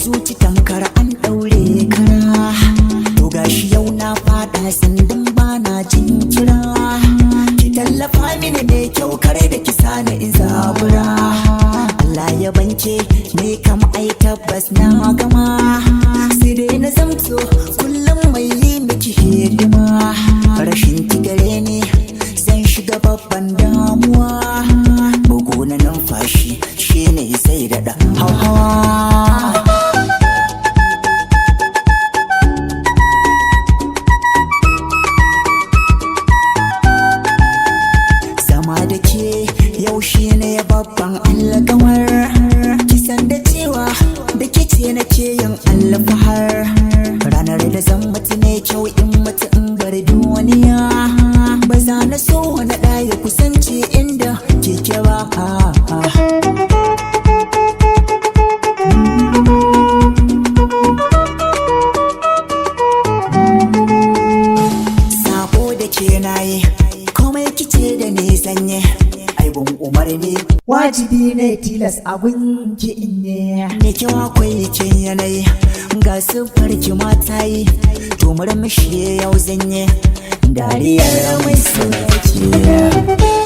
zuci tankar an daure kara. To gashi yau na fada sandin bana jin kira. Ki tallafa mini mai kyau kare da kisa na izabura. Allah ya banke ne kam ai tabbas na gama. Sai dai na zamto kullum mai yi miki hidima. Rashin ki gare ni zan shiga babban damuwa. Bugu na numfashi shine zai daɗa hawa. Da ke yau shi ne babban alƙawar. Kisan da cewa da ke ce na ke yin alfahar. Ranar da zan mutu ne kyau in mutu in bar duniya. Ba za na so wani ɗaya kusance inda keke ba. Sabo da ke na yi komai kice da ne sanye aibun umarni wajibi ne tilas abun ki inne ne kyau akwai kin yanayi ga siffar ki mata yi to murmushi yau zanye dariyar mai sauki.